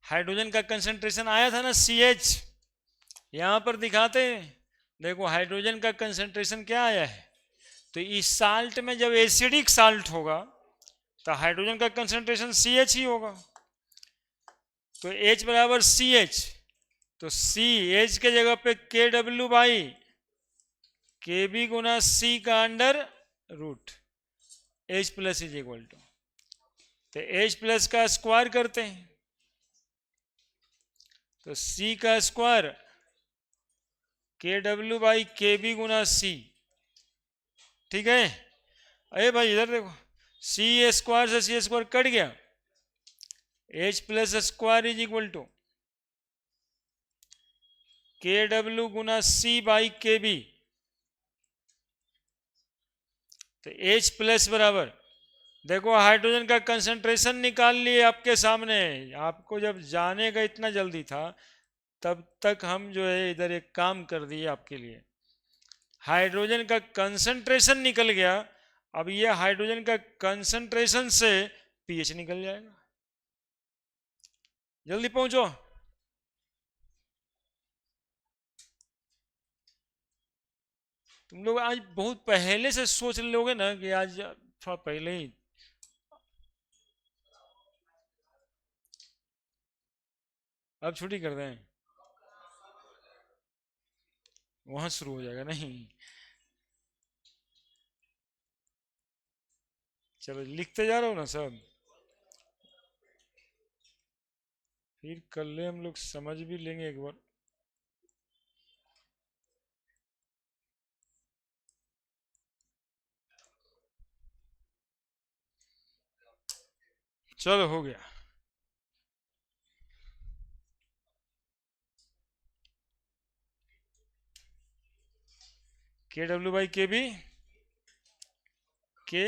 हाइड्रोजन का कंसंट्रेशन आया था ना CH, यहाँ पर दिखाते हैं। देखो हाइड्रोजन का कंसंट्रेशन क्या आया है, तो इस साल्ट में जब एसिडिक साल्ट होगा तो हाइड्रोजन का कंसंट्रेशन CH ही होगा। तो H बराबर CH, तो CH के जगह पे KW बाई KB गुना C का under root H plus is equal to, तो H प्लस का स्क्वायर करते हैं तो C का स्क्वायर KW बाई KB गुना C, ठीक है। अरे भाई इधर देखो, C स्क्वायर से C स्क्वायर कट गया, H plus square is equal to KW गुना C बाई KB, तो H प्लस बराबर, देखो हाइड्रोजन का कंसंट्रेशन निकाल लिए आपके सामने। आपको जब जाने का इतना जल्दी था तब तक हम जो है इधर एक काम कर दिए आपके लिए, हाइड्रोजन का कंसंट्रेशन निकल गया। अब ये हाइड्रोजन का कंसंट्रेशन से पीएच निकल जाएगा, जल्दी पहुंचो। तुम लोग आज बहुत पहले से सोच लोगे ना कि आज थोड़ा पहले ही, अब छुट्टी कर दें, वहां शुरू हो जाएगा नहीं। चलो लिखते जा रहा हूँ ना सब, फिर कल हम लोग समझ भी लेंगे एक बार। चलो हो गया। KW बाई KB के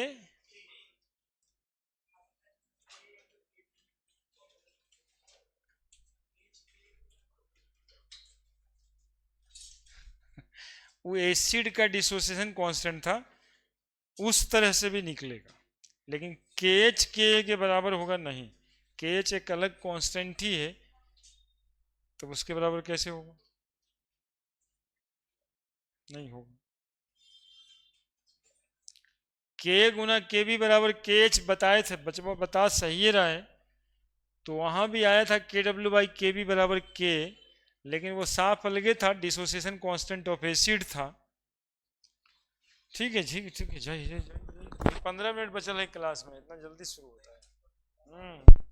वो एसिड का डिसोसिएशन कांस्टेंट था, उस तरह से भी निकलेगा, लेकिन KH के बराबर होगा नहीं। KH एक अलग कांस्टेंट ही है, तो उसके बराबर कैसे होगा, नहीं होगा। K गुना KB बराबर KH बताए थे, बचपन बता सही रहा है, तो वहां भी आया था KW बाई KB बराबर K, लेकिन वो साफ अलगे था, डिसोसिएशन कांस्टेंट ऑफ एसिड था। ठीक है, ठीक है, ठीक है, जय जय जय। 15 मिनट बचल है क्लास में, इतना जल्दी शुरू होता है।